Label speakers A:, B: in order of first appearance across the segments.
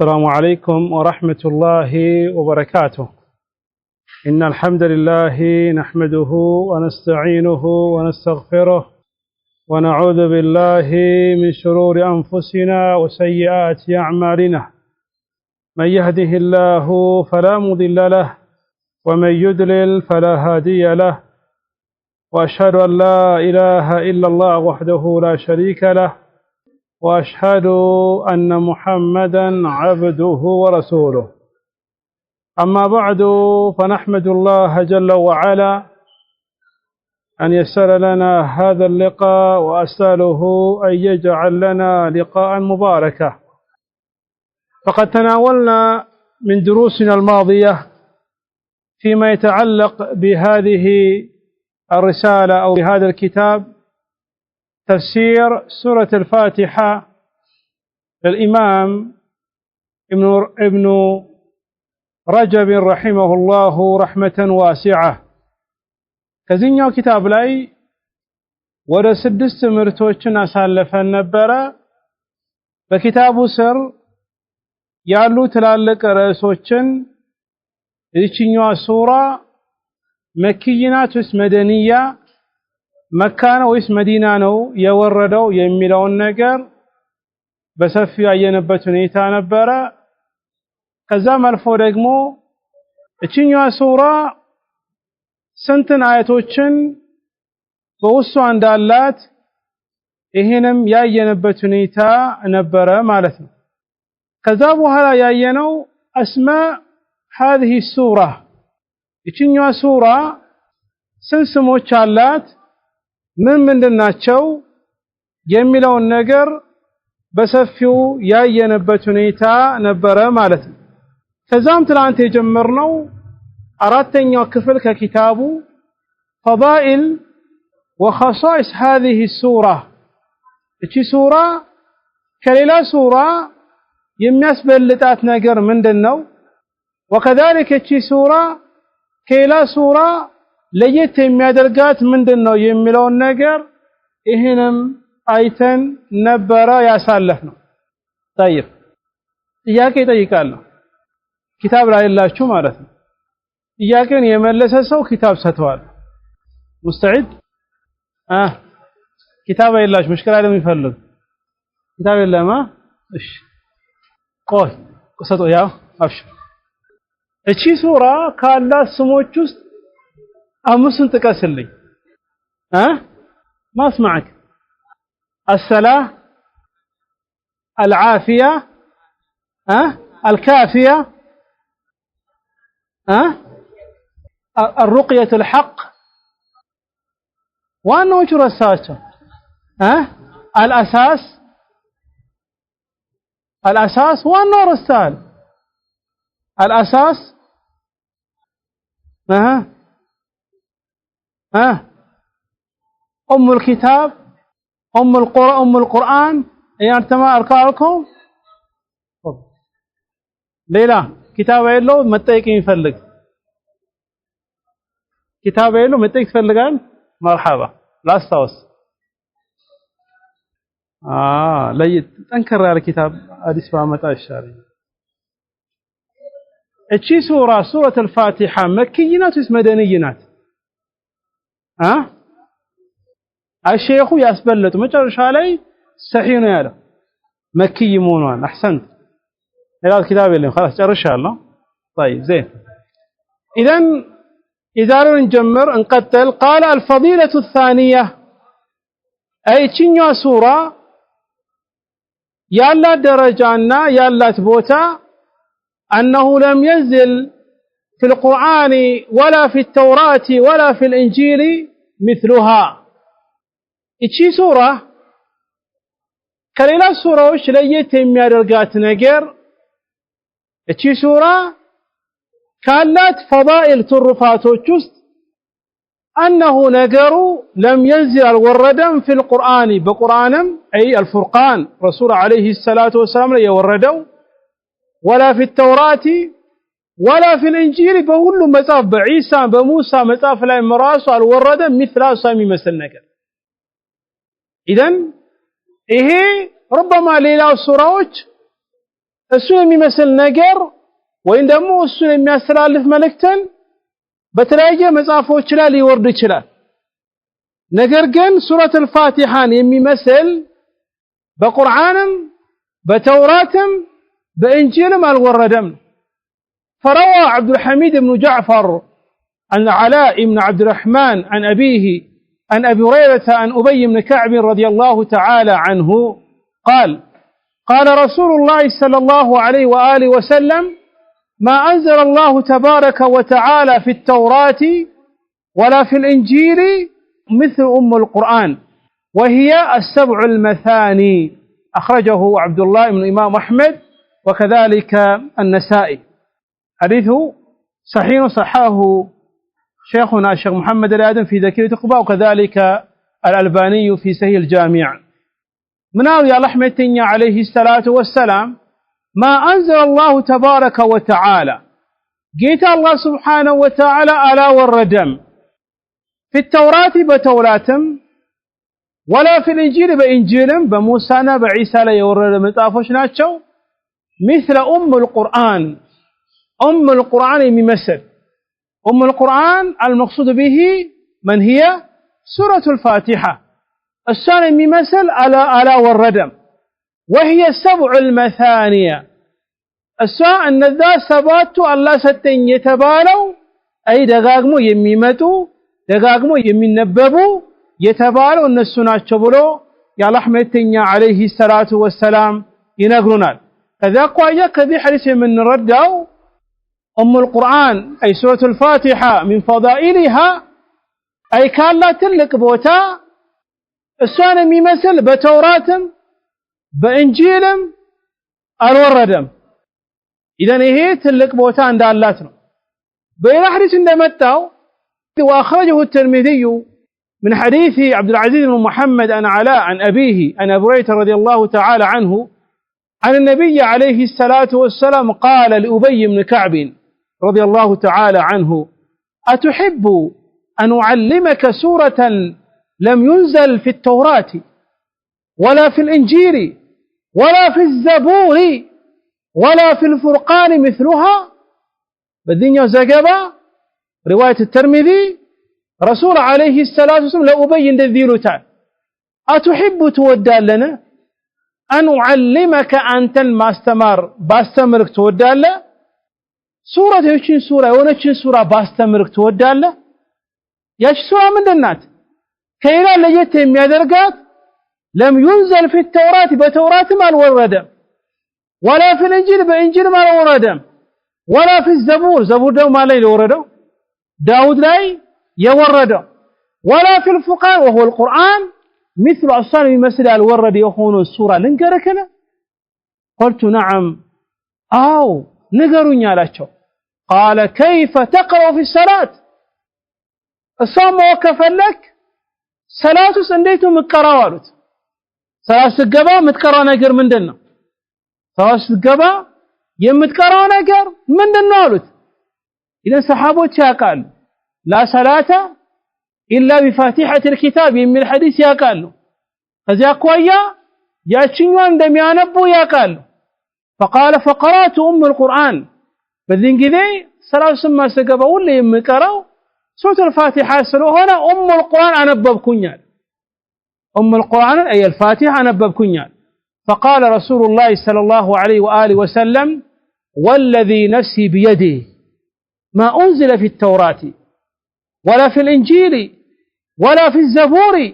A: السلام عليكم ورحمة الله وبركاته. إن الحمد لله نحمده ونستعينه ونستغفره ونعوذ بالله من شرور أنفسنا وسيئات أعمالنا. من يهده الله فلا مضل له ومن يضلل فلا هادي له، وأشهد أن لا إله إلا الله وحده لا شريك له، وأشهد أن محمدا عبده ورسوله. أما بعد، فنحمد الله جل وعلا أن يسر لنا هذا اللقاء، وأسأله أن يجعل لنا لقاء مباركا. فقد تناولنا من دروسنا الماضية فيما يتعلق بهذه الرسالة أو بهذا الكتاب تفسير سورة الفاتحة للإمام ابن رجب رحمه الله رحمة واسعة. كزينيو كتاب لاي ودا 6 ትምህርቶችን አሳልፈን ነበረ። በኪታቡ ስር ያሉ ትላልቅ ርዕሶችን እቺኛዋ ሱራ መክይናት ወይስ መደንያ፣ መካ ነው ወይስ መዲና ነው የወረደው የሚለውን ነገር በሰፊው ያየነበት ሁኔታ ነበረ። ከዛም አልፎ ደግሞ እቺኛዋ ሱራ ስንት አያቶችን በውስጧ እንዳላት ይሄንም ያየነበት ሁኔታ ነበረ ማለት ነው። ከዛ በኋላ ያየነው አስማ هذه السورة እቺኛዋ ሱራ ስንት ስሞች አላት፣ ምንድናቸው የሚለውን ነገር በሰፊው ያየነበት ሁኔታ ነበረ ማለት ነው። ከዛም ትላንት የጀመርነው አራተኛው ክፍል ከኪታቡ ፈዳኢል ወኸሳኢስ هذه السورة እቺ ሱራ ከሌላ ሱራ የሚያስበልጣት ነገር ምንድነው፣ وكذلك እቺ ሱራ ከሌላ ሱራ ለየት የሚያደርጋት ምንድነው የሚለውን ነገር ይሄንም አይተን ነበረ ያሳለፍነው። طيب ጥያቄ ጠይቃለሁ፣ ኪታብ ላይ ያላችሁ ማለት ነው። ጥያቄን የመለሰ ሰው ኪታብ ሰጥቷል። ሙስተዒድ ኪታብ ያላችሁ ሙሽኪላ ለሚፈልግ ኪታብ የለማ? እሺ ቆይ ሰጡ ያው አብሽር። እቺ ሱራ ካላት ስሞች ውስጥ አምስቱን ጥቀስልኝ። ما اسمعك. الصلاة، العافية، الكافية، الرقية الحق، وأنه وجه رسالته الأساس وأنه رسال الأساس أم الكتاب، أم القرآن، يعني تما أركانكم. ليلى كتاب يلو متى يفلق كتاب يلو متى يفلقان؟ مرحبا لا استوس. لا تنكر على الكتاب حديث فهمتها الشارع. እቺ ሱረة الفاتحة መክይናት ወይስ መደንይናት? الشيخ ያስበለጡ መጨረሻ ላይ ሰሂህ ነው ያለው መክይ መሆኗን። احسنت ሌላ ኪታብ የለም خلاص ጨርሻለሁ። طيب زين اذا نجمر نقتل. قال الفضيلة الثانية اي እቺኛዋ ሱራ ያላት ደረጃና ያላት ቦታ أنه لم ينزل في القرآن ولا في التوراة ولا في الإنجيل مثلها. እቺ ሱራ ከሌላ ሱራዎች ለየት የሚያደርጋት ነገር እቺ ሱራ ካላት ፈዳኢል ትሩፋቶች ውስጥ أنه ነገሩ لم ينزل الوردم في القرآن بقرآنم أي الفرقان رسول عليه الصلاة والسلام يوردوا، ولا في التوراة ولا في الإنجيل بقول مصاف بعيسى بموسى مصاف لا مراس الوردم مثل سامي مثل ነገር إذن ይሄ ربما ሌላው ሱራዎች እሱን የሚመስል ነገር ወይም ደግሞ እሱን የሚያስተላልፍ መልእክትን በተለያየ መጽሐፎች ላይ ሊወርድ ይችላል። ነገር ግን ሱረቱል ፋቲሃን የሚመስል በቁርአንም በተውራትም በእንጂልም አልወረደም። فروى عبد الحميد بن جعفر عن علاء بن عبد الرحمن عن أبيه عن أبي هريرة عن أبي بن كعب رضي الله تعالى عنه قال قال رسول الله صلى الله عليه وآله وسلم ما أنزل الله تبارك وتعالى في التوراة ولا في الإنجيل مثل أم القرآن وهي السبع المثاني أخرجه عبد الله بن إمام أحمد وكذلك النسائي. حديثه صحيح صححه شيخنا الشيخ محمد الآدم في ذكرة قباء وكذلك الألباني في صحيح الجامع. مناوي رحمة عليه الصلاة والسلام ما أنزل الله تبارك وتعالى جيت الله سبحانه وتعالى على والردم في التوراة بتوراتم ولا في الإنجيل بإنجيلم بموسانا بعيسى لا يورد مطافوش ناتشو مثل أم القرآن. أم القرآن يمثل أم القرآن المقصود به من هي سورة الفاتحة السنة يمثل على والردم وهي السبع المثانية السنة أن ذا سبات الله ستين يتبالوا أي دقاقمو يميمتو دقاقمو يمينببو يتبالوا أن السنة شبلو يا رحمة عليه الصلاة والسلام ينقرنا كذا قوية كذي حديث من ردوا أم القرآن أي سورة الفاتحة من فضائلها أي كان لا تلك بوتا السنة يمثل بتوراتم بإنجيلم الوردم إذن هي تلك بوتا عند اللاتنا بين حديث عندما وأخرجه الترمذي من حديث عبد العزيز بن محمد عن علاء عن أبيه عن أبي هريرة رضي الله تعالى عنه عن النبي عليه الصلاة والسلام قال لأبي بن كعب رضي الله تعالى عنه أتحب أن أعلمك سورة لم ينزل في التوراة ولا في الإنجيل ولا في الزبور ولا في الفرقان مثلها. بالدنيا زقبا رواية الترمذي رسول عليه الصلاة والسلام لأبين الذيلتان أتحب تودال لنا أن أعلمك أنت الماستمر باستمرك تودال سورة يوشين سورة ونشين سورة باستمرك تودال ياش سورة من النات كينا لجتهم يدرقات لم ينزل في التوراة بتوراة ما الوردم ولا في الإنجيل بإنجيل ما الوردم ولا في الزبور زبور دو ما لي الوردم داود لاي يوردم ولا في الفقان وهو القرآن مثل أصلا بمثل الورد يخون السورة لنكركنا قلت نعم أو نقرون يالاتشو قال كيف تقرأ في الصلاة الصوم وكف لك صلاة سنديتو متقراوالوت صلاة القبا متقرا نقر من دنا صلاة القبا يمتقرا نقر من دنا والوت إذن صحابوت يقال لا صلاة إلا بفاتحة الكتاب يمي الحديث يقال فذا قوية يأتشنوان دم يانبو يقال فقال فقرأت أم القرآن بذين كذي صلاة سما سقبا ولا يمتقراو سورة الفاتحة سلو هنا أم القرآن أنبب كنيان أم القرآن أي الفاتحة أنبب كنيان فقال رسول الله صلى الله عليه وآله وسلم والذي نفسي بيده ما أنزل في التوراة ولا في الإنجيل ولا في الزبور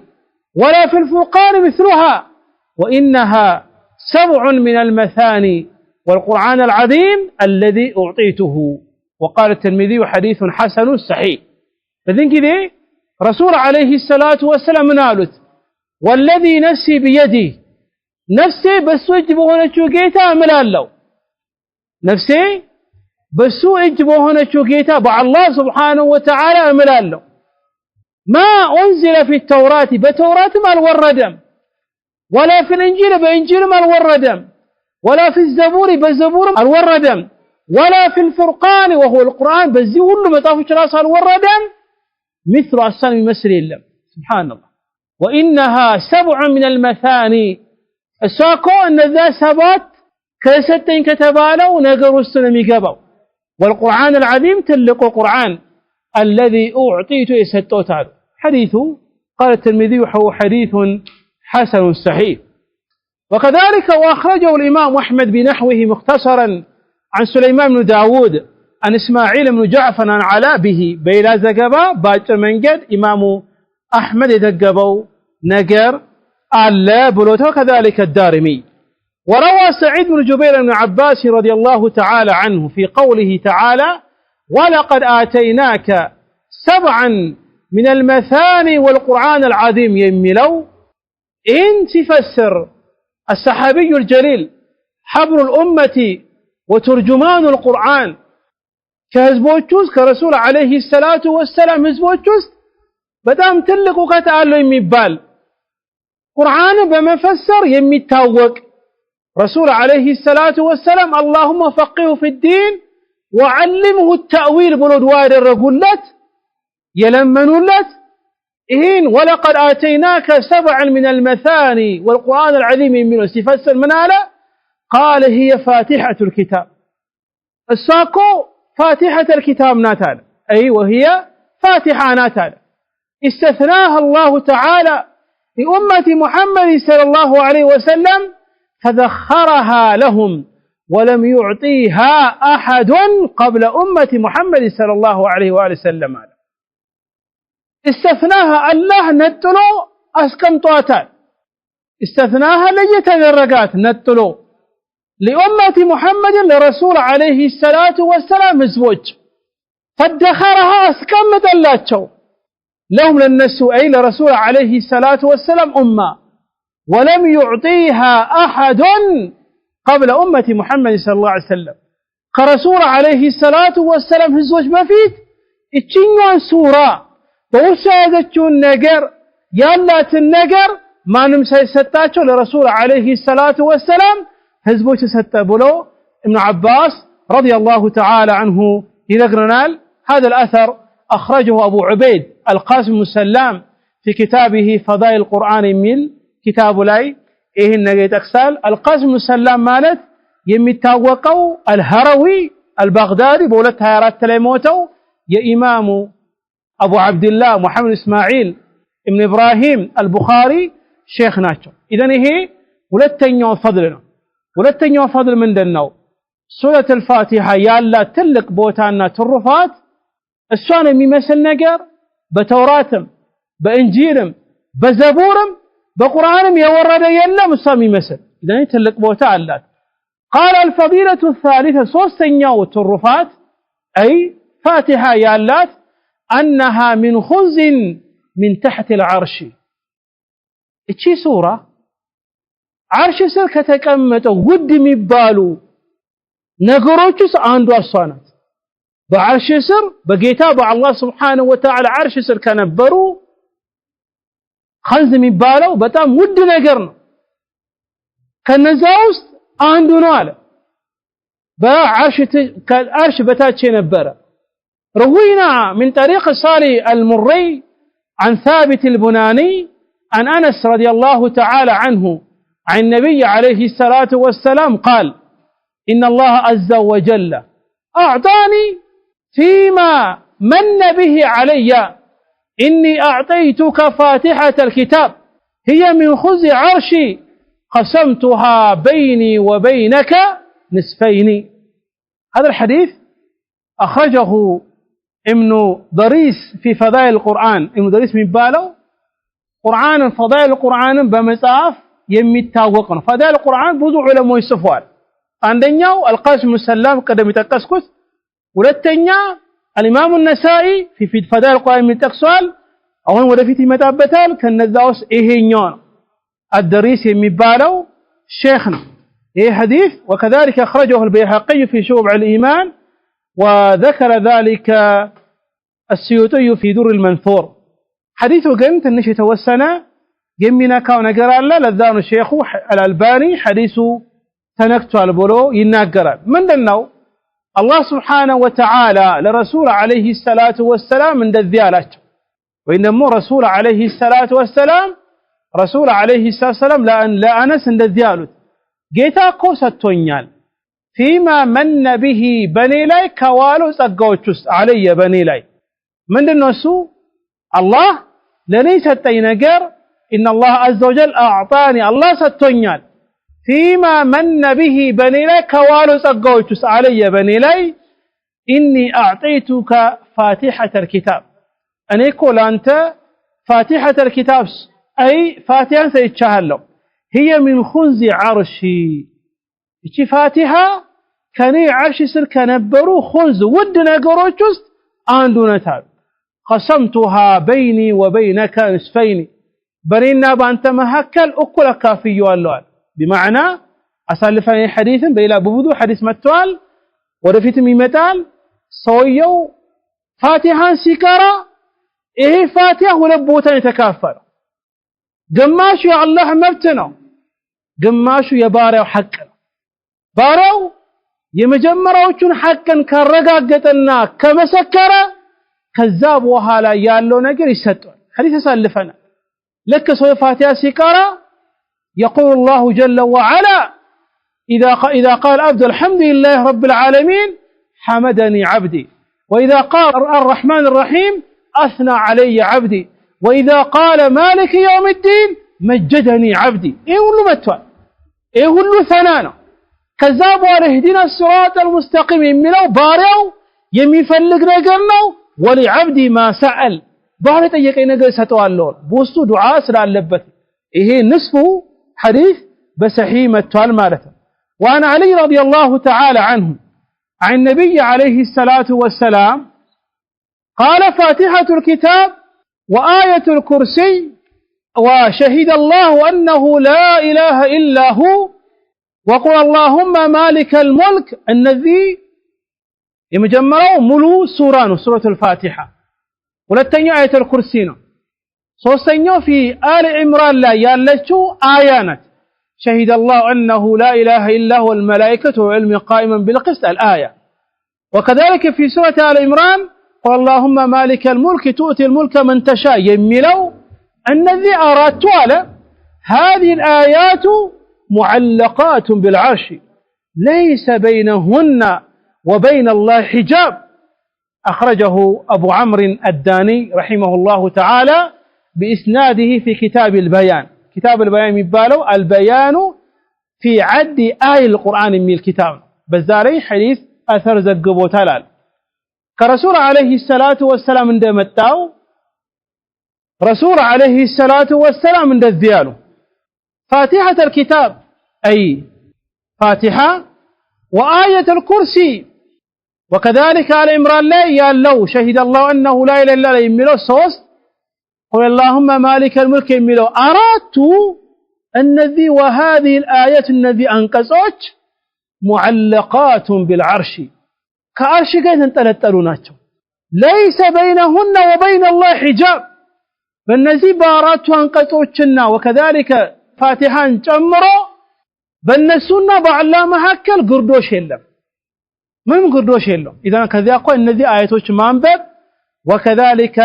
A: ولا في الفرقان مثلها وإنها سبع من المثاني والقرآن العظيم الذي أعطيته. وقال الترمذي حديث حسن صحيح. فذن كذا رسول عليه الصلاة والسلام نالت والذي نفسي بيدي نفسي بسو اجبو هنا شوكيتا ملالو نفسي بسو اجبو هنا شوكيتا بع الله سبحانه وتعالى ملالو ما أنزل في التوراة بتوراة ما الوردم ولا في الإنجيل بإنجيل ما الوردم ولا في الزبور بزبور الوردم ولا في الفرقان وهو القرآن بزيول مطافش راس الوردم مثل أصلا بمسر الله سبحان الله. وإنها سبع من المثاني الساقو أن ذا سبات كستين كتبالو نقر السنمي قبو والقرآن العظيم تلق قرآن الذي أعطيت يستوتال حديث قال الترمذي هو حديث حسن صحيح. وكذلك وأخرجه الإمام أحمد بنحوه مختصرا عن سليمان بن داود عن إسماعيل بن جعفر عن علاء به بيلا زقبا باجر منجد إمام أحمد يدقبوا نقر على بلوته وكذلك الدارمي. وروى سعيد بن جبير بن عباس رضي الله تعالى عنه في قوله تعالى ولقد آتيناك 7 من المثاني والقرآن العظيم يملو إن تفسر الصحابي الجليل حبر الأمة وترجمان القرآن كهزبوتشوس كرسول عليه الصلاة والسلام هزبوتشوس بدام تلقوا كتعالوا يميبال قرآن بمفسر يميتاوق رسول عليه الصلاة والسلام اللهم فقهه في الدين وعلمه التأويل بلدوار الرقلت يلمنولت إهين ولقد آتيناك 7 من المثاني والقرآن العظيم من سيفسر مناله قال هي فاتحة الكتاب الساقو فاتحة الكتاب ناتال أي وهي فاتحة ناتال استثناها الله تعالى لأمة محمد صلى الله عليه وسلم فذخرها لهم ولم يعطيها أحد قبل أمة محمد صلى الله عليه وآله وسلم استثناها الله نتلو أسكم طواتان استثناها ليتدرقات نتلو لأمة محمد لرسول عليه الصلاة والسلام زوج فادخرها أسكم مدلاتشو لهم للنسو أي لرسول عليه الصلاة والسلام أمة ولم يعطيها أحد قبل أمة محمد صلى الله عليه وسلم كرسول عليه الصلاة والسلام هزوج ما فيت اتشنوان سورة بوسادتشو النقر يالات النقر ما نمسي ستاتشو لرسول عليه الصلاة والسلام هزبوش ستابلو ابن عباس رضي الله تعالى عنه ينقرنال. هذا الأثر أخرجه أبو عبيد القاسم السلام في كتابه فضائل القرآن من كتاب لاي إيه النجيت أكسال. القاسم السلام مالت يمتاوقوا الهروي البغدادي بولت هيرات تليموتو يا إمام أبو عبد الله محمد إسماعيل ابن إبراهيم البخاري شيخ ناتشو. إذن هي ولتنيو فضلنا ولتنيو فضل من دنو سورة الفاتحة يالا تلق بوتانا ترفات السؤال ميمثل نجر بتوراتم بإنجيلم بزبورم بقرآنم يورد يلا مسامي مثل إذن تلق بوتا اللات. قال الفضيلة الثالثة صوستنيو الترفات أي فاتحة يالات أنها من خز من تحت العرش. إتشي سورة عرش سر كتكمت ود مبالو نقروتش عندو الصانات بعرش سر بقيتاب الله سبحانه وتعالى عرش سر كنبرو خنز مبالو بتام ود نقرنا كنزاوست عندو نوالا عرش بتاتشي نبرا. روينا من طريق صالح المري عن ثابت البناني عن أنس رضي الله تعالى عنه عن النبي عليه الصلاة والسلام قال إن الله عز وجل أعطاني فيما من به علي إني أعطيتك فاتحة الكتاب هي من خز عرشي قسمتها بيني وبينك نصفين. هذا الحديث أخرجه ابن ضريس في فضائل القرآن. ابن ضريس من باله قرآن فضائل القرآن بمصاف يميتاوقنا فضائل القرآن بوضع علماء يصفوال. عندنا القاسم السلام قدم يتقسكس ولتنيا الإمام النسائي في فضائل القرآن من تقسوال أولا ودفيت متابتال كالنزاوس إيهينيون الدريس يميبالو شيخنا إيه حديث. وكذلك أخرجه البيهقي في شعب الإيمان وذكر ذلك السيوطي في در المنثور. حديثه قمت النشي توسنا يمينا كون قرال لذان الشيخ الألباني حديثه تنكت البلو ينقرال من دنو الله سبحانه وتعالى لرسول عليه الصلاة والسلام من الذيالات وإنما رسول عليه الصلاة والسلام رسول عليه الصلاة والسلام لا أنس من الذيالات جيتا قوسة تونيال فيما من به بني لاي كوالو ጸጋዎች ውስጥ علي بني لاي ምንድነው እሱ الله ለኔ ሰጠኝ ነገር ان الله عز وجل اعطاني الله ሰጥቶኛል فيما من به بني لاي كوالو ጸጋዎች ውስጥ علي بني لاي اني اعطيتك فاتحة الكتاب እኔ እኮ ላንተ فاتحة الكتاب اي فاتحة ሰይቻለሁ هي من خنز عرشي እቺ ፋቲሃ ከኔ ዓርሽ ስር ከነበሩ خنز ውድ ነገሮች ውስጥ አንዱ ናት قسمتها بيني وبينك نصفين በኔና ባንተ መሐከል እኩል አካፍየዋለሁ بمعنى አሳልፈን ሐዲስን በሌላ በብዙ ሐዲስ መጥቷል ወደፊትም ይመጣል ሰውየው ፋቲሃን ሲቀራ ይሄ ፋቲሃ ሁለት ቦታ የተካፈለ ግማሹ የአላህ መብት ነው ግማሹ የባሪያው ሐቅ ነው ባሪያው የመጀመሪያዎቹን ሐቅን ካረጋገጠና ከመሰከረ ከዛ በኋላ ያለው ነገር ይሰጣል ሐዲስ ሰልፈና لك سوى فاتحة سيقرا يقول الله جل وعلا إذا قال عبد الحمد لله رب العالمين حمدني عبدي وإذا قال الرحمن الرحيم أثنى علي عبدي وإذا قال مالك يوم الدين مجدني عبدي إيه هو متوى إيه هو ثنانا كذابوا على اهدنا الصراط المستقيم يمينو باريو يميفلق نقرنو ولعبدي ما سأل باري طيقين نقر ستوالون بوستو دعاء سلالبت إيه نصفه حديث بسحيم التوال مالته وعن علي رضي الله تعالى عنه عن النبي عليه الصلاة والسلام قال فاتحة الكتاب وآية الكرسي وشهد الله أنه لا إله إلا هو وقل اللهم مالك الملك الذي يمجمعوا ملو سورة الفاتحة ولتنيا آية الكرسي صوصنيا في آل عمران لا يالتشو آيانات شهد الله أنه لا إله إلا هو الملائكة وعلم قائما بالقسط الآية وكذلك في سورة آل عمران قل اللهم مالك الملك تؤتي الملك من تشاء يميلو الذي أردت على هذه الآيات معلقات بالعرش ليس بينهن وبين الله حجاب أخرجه أبو عمرو الداني رحمه الله تعالى بإسناده في كتاب البيان كتاب البيان يبالو البيان في عد آي القرآن من الكتاب بزاري حديث أثر زقبو تلال كرسول عليه الصلاة والسلام من دمتاو رسول عليه الصلاة والسلام من دزيالو فاتحة الكتاب أي فاتحة وآية الكرسي وكذلك على إمران لا يالو شهد الله أنه لا إله إلا الله يميلو الصوص قل اللهم مالك الملك يميلو أردت الذي وهذه الآية الذي أنقصوك معلقات بالعرش كعرش قيد انتلتلوناتهم ليس بينهن وبين الله حجاب بالنزي بارات أنقصوكنا وكذلك فاتحان جمرو بالنسونا بعلا محكل قردوش يلم من قردوش يلم إذا كذا قوى النذي آياتوش مانبب وكذلك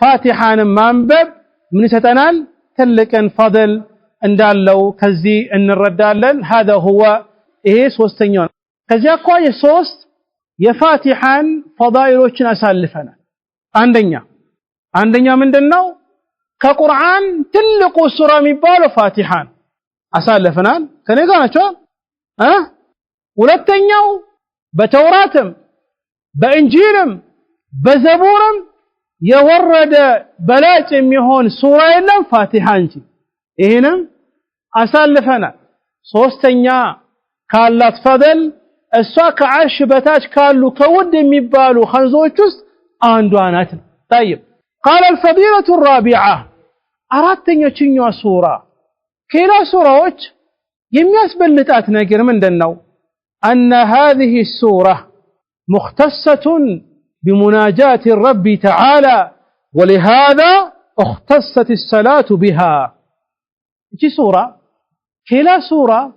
A: فاتحان مانبب من ستنال تلك فضل اندال لو كذي ان الردال هذا هو إيه سوستنيون كذا قوى يسوست يفاتحان فضائلوشنا سالفنا عندنا من دنو كقرآن تلقوا سورة مبالو فاتحان أسالفنان كان يقولنا شو ولتنيو بتوراتم بإنجيلم بزبورم يورد بلاج ميهون سورة يلم فاتحانجي إهنا أسالفنا صوستنيا كالات فضل السواك عرش بتاج كالو كود مبالو خنزوچس آندوانات طيب قال الفضيلة الرابعة أردتني تشنيو سورة كلا سورة يمياس بلتات ناقر من دنو أن هذه السورة مختصة بمناجاة الرب تعالى ولهذا اختصت الصلاة بها ايش سورة كلا سورة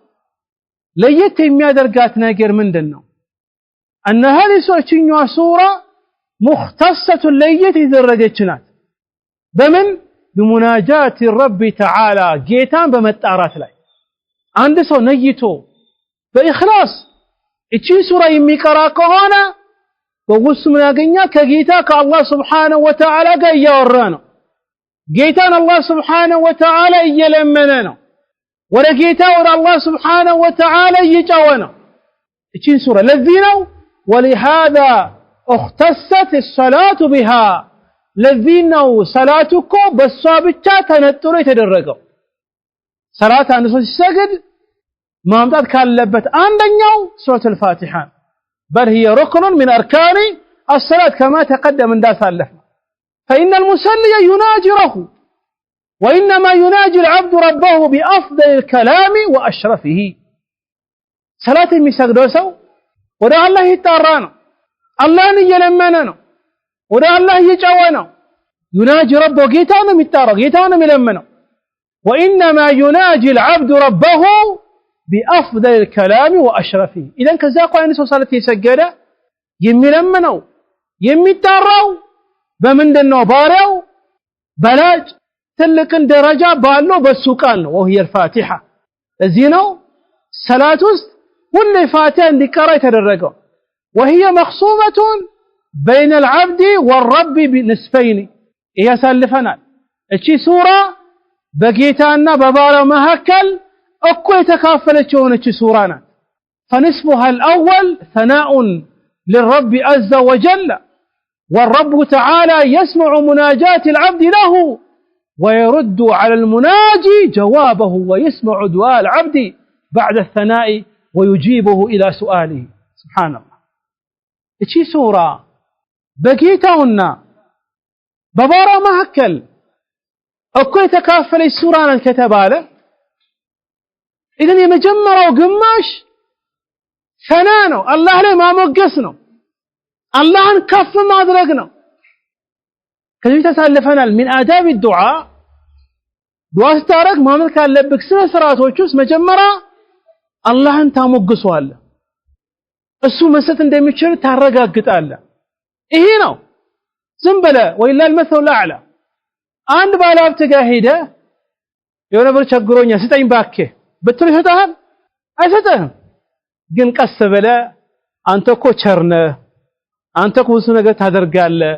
A: ليت يميا درقات ناقر من دنو أن هذه سورة مختصة ليت درقاتنات بمن بمناجاة الرب تعالى جيتان بمتارات لاي عند سو نيتو بإخلاص እቺ ሱራ የሚቀራ ከሆነ በውስጥ ምን ያገኛ ከጌታ ከአላህ Subhanahu Wa Ta'ala ጋር እያወራ ነው ጌታን አላህ Subhanahu Wa Ta'ala እየለመነ ነው ወደ ጌታ ወደ አላህ Subhanahu Wa Ta'ala እየጫወ ነው እቺ ሱራ ለዚህ ነው ولهذا اختصت الصلاه بها ለዚህ ነው ሰላቱ እኮ በሷ ብቻ ተነጥሎ የተደረገው ሰላት አንድ ሰው ሲሰግድ ማምጣት ካለበት አንደኛው ሱረቱ الفاتحه بل هي ركن من اركان الصلاه كما تقدم እንዳሳለፍ فإن المصلي يناجي ربه وإنما يناجي العبد ربه بأفضل الكلام وأشرفه صلاة የሚሰግደው ሰው ወደ አላህ ይጣራ ነው አላህን እየለመነ ነው ወደ አላህ እየጫወ ነው يناجي ربه ጌታውን የሚጣራው ጌታውን የሚለምነው وإنما يناجي العبد ربه بأفضل الكلام وأشرفه إذن كذا قائن سو صلاة يسجد የሚለምነው የሚጣራው በምንድነው ባሪያው በላጭ ትልቅን ደረጃ ባለው በሱ ቃል ነው وهي الفاتحة እዚህ ነው ሰላት ውስጥ ሁሉ ፋቲሃ እንዲቀራ የተደረገው وهي مخصومة بين العبد والرب بنصفين ያሳልፈናል እቺ ሱራ በጌታና በባሪያው መካከል እኮ የተካፈለች የሆነች ሱራ ናት فنصفها الأول ثناء للرب عز وجل والرب تعالى يسمع مناجات العبد له ويرد على المناجي جوابه ويسمع دعاء العبد بعد الثناء ويجيبه إلى سؤاله سبحان الله እቺ ሱራ በጌታውና በባሪያው መካከል እኮ የተካፈለች ሱራ ናት ከተባለ إذن የመጀመሪያው ግማሽ ሰና ነው አላህ ላይ ማሞገስ ነው አላህን ከፍ ማድረግ ነው ከዚህ ተሳልፈናል من آداب الدعاء ዱዓ ስታረግ ማመን ካለብክ ስነ ስርዓቶች ውስጥ መጀመሪያ አላህን ታሞግሰዋለህ እሱ መስጠት እንደሚችል ታረጋግጣለህ ይሄ ነው ዝም ብለህ ወይላ المثل الاعلى አንድ ባለሀብት ጋር ሄደህ የሆነ ብር ቸግሮኛል ስጠኝ ባክህ ብትል ይሰጥሃል አይሰጥህም ግን ቀስ ብለህ አንተ እኮ ቸር ነህ አንተ እኮ ብዙ ነገር ታደርጋለህ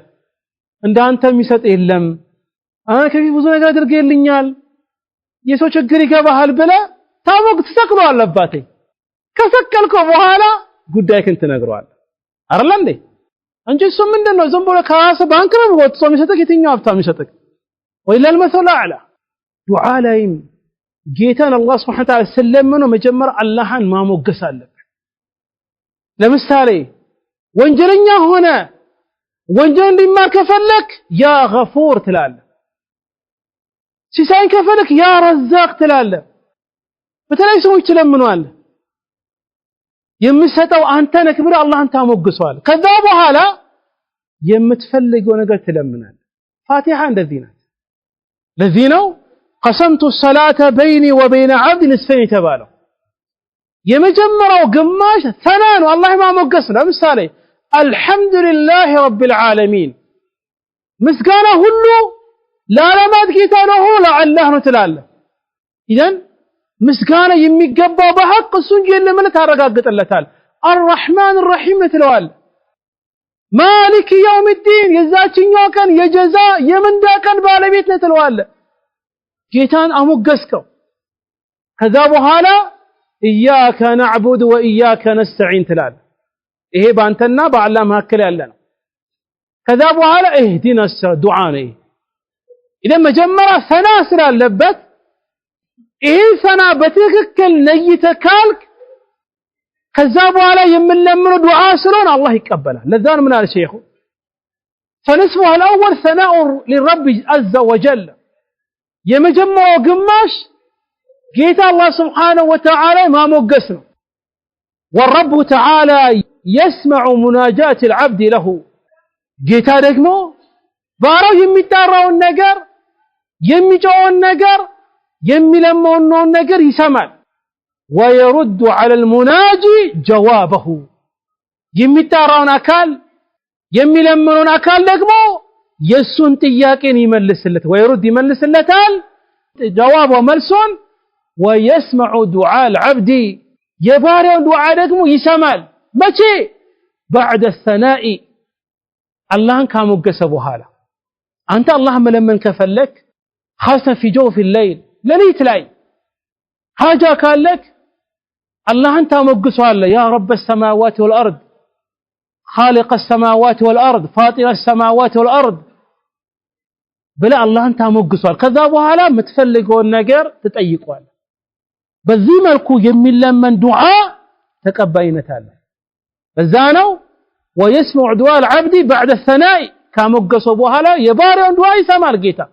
A: እንዳንተ የሚሰጥ የለም ከዚህ ብዙ ነገር አድርገህልኛል የሰው ችግር ይገባሃል ብለህ ትሰቅለዋለህ አባቴ ከሰቀልከው በኋላ ጉዳይህን ትነግረዋለህ አይደል እንዴ እንጂ እሱ ምንድነው ዝም ብሎ ከራስ ባንክ ነው ወጥቶ የሚሰጥህ የትኛው ሀብታም የሚሰጥህ ወይላ المثل الاعلى ዱዓ ላይም ጌታን አላህ Subhanahu Wa Ta'ala ስለምነው መጀመሪያ አላህን ማሞገስ አለበት ለምሳሌ ወንጀለኛ ሆነ ወንጀል እንዲማር ከፈለክ ያ ገፉር ትላለህ ሲሳይ ከፈለክ ያ ረዛቅ ትላለህ በተለይ ሰዎች ስለምነዋል የምሰጠው አንተ ነህ ብለህ አላህን ታሞግሰዋለህ ከዛ በኋላ የምትፈልገው ነገር ትለምናለህ ፋቲሃ እንደዚህ ናት ለዚህ ነው قسمت الصلاة بيني وبين عبد نصفين ተባለው የመጀመሪያው ግማሽ ሰና ነው አላህ ማሞገስ ነው ለምሳሌ الحمد لله رب العالمين ምስጋና ሁሉ ለዓለማት ጌታ ነው ለአላህ ነው ትላለህ ኢዘን ምስጋና የሚገባው በሐቅ እሱ እንጂ ለምን ታረጋግጥለታል الرحمن الرحيم ትለዋለህ مالك يوم الدين የዛችኛው ቀን የጀዛ የምንዳ ቀን ባለቤት ነው ትለዋለህ ጌታን አሞገስከው ከዛ በኋላ ኢያከ ነዕቡድ ወኢያከ ነስተዒን ትላለህ ይሄ ባንተና በአላህ መካከል ያለ ነው ከዛ በኋላ እህዲና ዱዓ ነው ኢደ መጀመሪያ ሰና ስላለበት ይሄ ሰና በትክክል ነይተህ ካልክ ከዛ በኋላ የምንለምነው ዱዓ ስለሆነ አላህ ይቀበላል ለዛ ነው ምን አለ ሼኹ فنصفه الأول ثناء للرب عز وجل የመጀመሪያው ግማሽ ጌታ አላህ Subhanahu Wa Ta'ala ማሞገስ ነው والرب تعالى يسمع مناجات العبد له ጌታ ደግሞ ባሪያው የሚጣራውን ነገር የሚጮኸውን ነገር የሚለምነውን ነገር ይሰማል ويرد على المناجي جوابه የሚጣራውን አካል የሚለምነውን አካል ደግሞ የሱን ጥያቄን ይመልስለት ويرد ይመልስለታል جواب وملسون ويسمع دعاء العبد የባሪያው ዱዓ ደግሞ ይሰማል متى بعد الثناء الله كاموجس بوهالا أنت الله ملمن كفلك خاصة في جوف الليل لليت لاي حاجة قال لك الله أنت موجس يا رب السماوات والأرض خالق السماوات والأرض فاطر السماوات والأرض بلا الله أنت موجسوال كذا بوهالا متفلقون نجر تتأيقوال بذي ملكو يمين لمن دعاء تقبينة الله بزانو ويسمع دعاء العبد بعد الثناء كموجسو بوهالا يبارون دعاء يسمع جيتا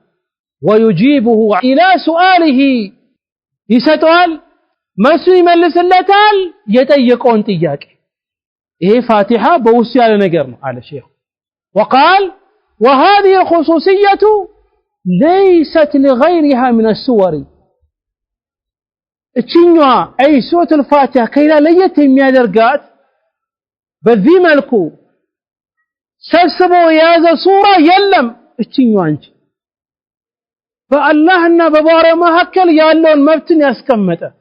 A: ويجيبه إلى سؤاله يسأل مسو يملسلتال يتأيقون تياك إيه فاتحة بوسي على نجرنا على الشيخ وقال وهذه الخصوصية ليست لغيرها من السور اتشنوا أي سورة الفاتحة كيلا ليتم يادرقات بذي ملكو سبسبوا يازا سورة يلم اتشنوا انج فالله أنه ببارة ما هكال يالون مبتن يسكمته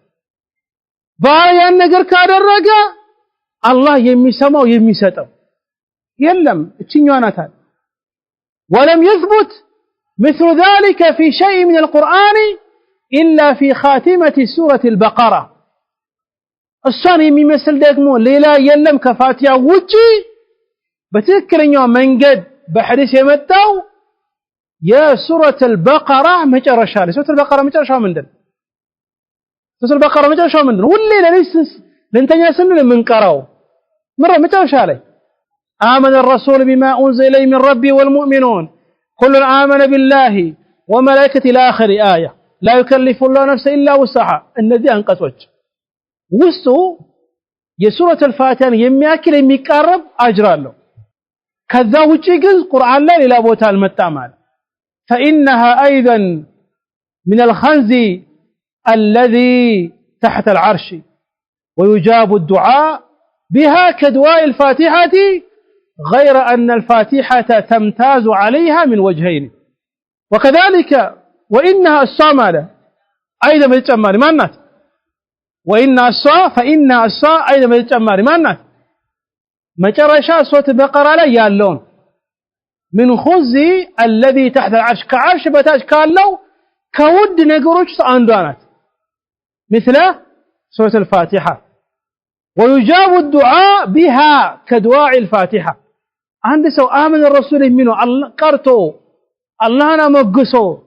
A: بارا النقر كادر رقا الله يمي سماو يمي ستو يلم اتشنوا نتال ولم يثبت مثل ذلك في شيء من القرآن إلا في خاتمة سورة البقرة الصاني مثل دقمو ليلا يلم كفاتيا وجي بتذكرين يوم من قد بحديث يمتاو يا سورة البقرة مجرشالي سورة البقرة مجرشا من دل سورة البقرة مجرشا من دل والليلة لنتنيا سنة من قراو مرة مجرشالي آمن الرسول بما أنزل إليه من ربي والمؤمنون كل آمن بالله وملائكة إلى آخر آية لا يكلف الله نفسا إلا وسعها الذي أنقص وجه وسو يسورة الفاتحة يمياكل يميقرب أجر له كذا وجه قرآن لا إلى بوتا المتامل فإنها أيضا من الخنز الذي تحت العرش ويجاب الدعاء بها كدعاء الفاتحة غير أن الفاتحة تمتاز عليها من وجهين وكذلك وإنها الصاملة أيضا من الجمال ما النات وإنها الصا فإنها الصا أيضا من الجمال ما النات ما جرشا صوت البقرة لا يالون من خزي الذي تحت العرش كعرش بتاج كالو كود نقروش أندانات مثل سورة الفاتحة ويجاب الدعاء بها كدعاء الفاتحة عند سو آمن الرسول منه الله قرتو الله أنا مقصو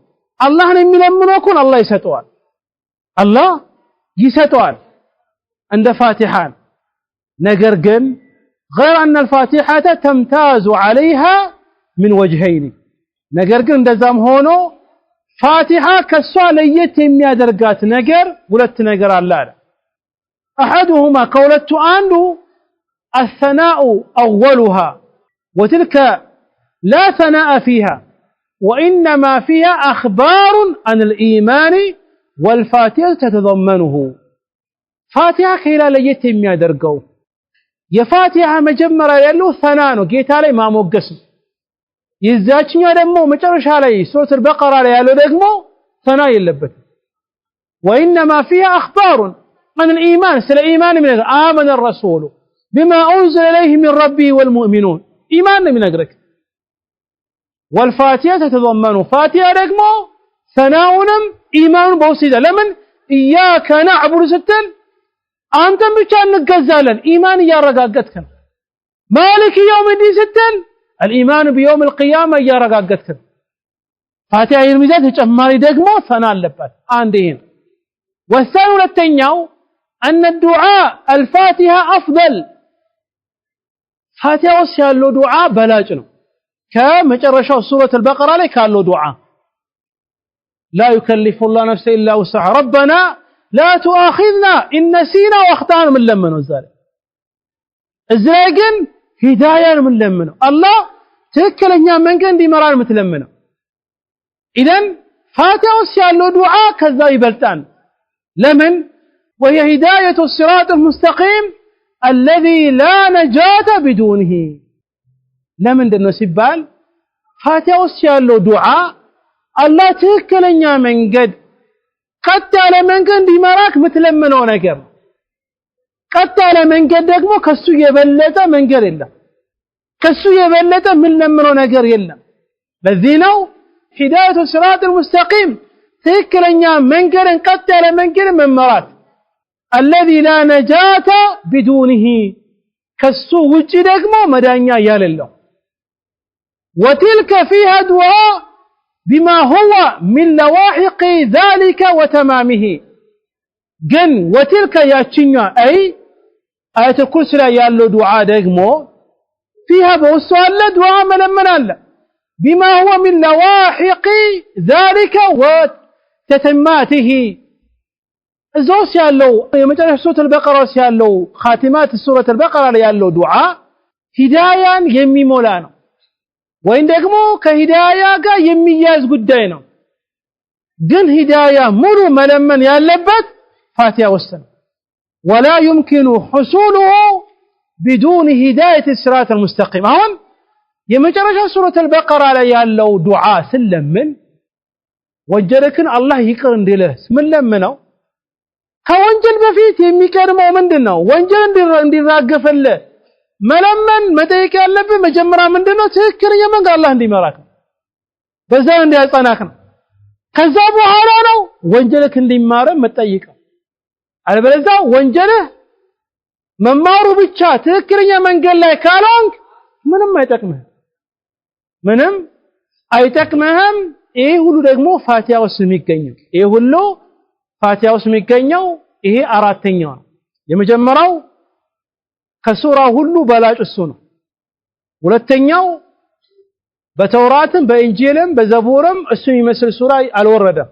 A: الله أنا منه كون الله يستوال الله يستوال عند فاتحان نقرقن غير أن الفاتحة تمتاز عليها من وجهين نقرقن دزام هونو فاتحة كالسؤال يتم يدرقات نقر ولت نقر الله أحدهما قولت أنه الثناء أولها وتلك لا ثناء فيها وإنما فيها أخبار عن الإيمان والفاتحة تتضمنه فاتحة كيلا ليتم يدرقو يفاتحة مجمرة يلو ثنانو قيت علي ما موقسم يزاجني دمو مجرش علي سورة البقرة يلو دمو ثناء يلبت وإنما فيها أخبار عن الإيمان سل إيمان من آمن الرسول بما أنزل إليه من ربي والمؤمنون إيمان من أجرك والفاتحة تتضمن فاتحة رقمه ثناؤنم إيمان بوسيدة لمن إياك نعبد ستن أنت بيشان نقزالا إيمان يا رقاقتك مالك يوم الدين ستن الإيمان بيوم القيامة يا رقاقتك فاتحة الميزات تجمالي رقمه ثناء اللبات عندهم والثاني للتنيو أن الدعاء الفاتحة أفضل فاتحة وسيال له دعاء بلاجنه كما جرشوا سورة البقرة لك قال له دعاء لا يكلف الله نفسا إلا وسعها ربنا لا تؤاخذنا إن نسينا واخطأنا من لمنه الزلاجن هداية من لمنه الله تذكر أن من كان دي مرار متلمنه إذن فاتحة وسيال له دعاء كذا يبلتان لمن وهي هداية الصراط المستقيم الذي لا نجاة بدونه لمن دنو سيبال فاتحة وسيال له دعاء الله تذكرني من قد قد على من قد مراك متلمنون أكر ቀጥ ያለ መንገድ ደግሞ ከሱ የበለጠ መንገድ የለም ከሱ የበለጠ ምን ለምነው ነገር የለም ለዚህ ነው ሂዳየቱ ሲራጥ المستقيم ትክክለኛ መንገድን ቀጥ ያለ መንገድ መመራት الذي لا نجاة بدونه ከሱ ውጪ ደግሞ መዳኛ ያለለው وتلك فيها دعاء بما هو من لواحق ذلك وتمامه ግን وتلك ያችኛ أي آية الكرسي ላይ ያለው ዱዓ ደግሞ فيها በውስጧ ዱዓ መለመን አለ بما هو من لواحق ذلك وتتماته እዛው ያለው የመጨረሻ ሱረቱ አልበቀራ ያለው ኻቲማት ሱረቱ አልበቀራ ላይ ያለው ዱዓ ሂዳያን የሚሞላ ነው ወይም ደግሞ ከሂዳያ ጋር የሚያዝ ጉዳይ ነው ግን ሂዳያ ሙሉ መለመን ያለበት ፋቲሃ ውስጥ ነው ولا يمكن حصوله بدون هداية الصراط المستقيم አሁን የመጨረሻ ሱረቱ አልበቀራ ላይ ያለው ዱዓ ስለምን ወንጀልክን አላህ ይቅር እንዲልህ ምን ለምነው ከወንጀል በፊት የሚቀድመው ምንድነው ወንጀል እንዲራገፈልህ መለመን መጠየቅ ያለብህ መጀመሪያ ምንድነው ትክክለኛ መንገድ አላህ እንዲመራክ በዛ እንዲያጸናክ ነው ከዛ በኋላ ነው ወንጀልክ እንዲማር መጠየቅ አለበለዚያ ወንጀልህ መማሩ ብቻ ትክክለኛ መንገድ ላይ ካልሆንክ ምንም አይጠቅምህም ይሄ ሁሉ ደግሞ ፋቲሃ ውስጥ የሚገኘው ይሄ ሁሉ ፋቲሃ ውስጥ የሚገኘው ይሄ አራተኛው ነው የመጀመሪያው ከሱራ ሁሉ በላጭ እሱ ነው ሁለተኛው በተውራትም በእንጂልም በዘቡርም እሱ የሚመስል ሱራ አልወረደም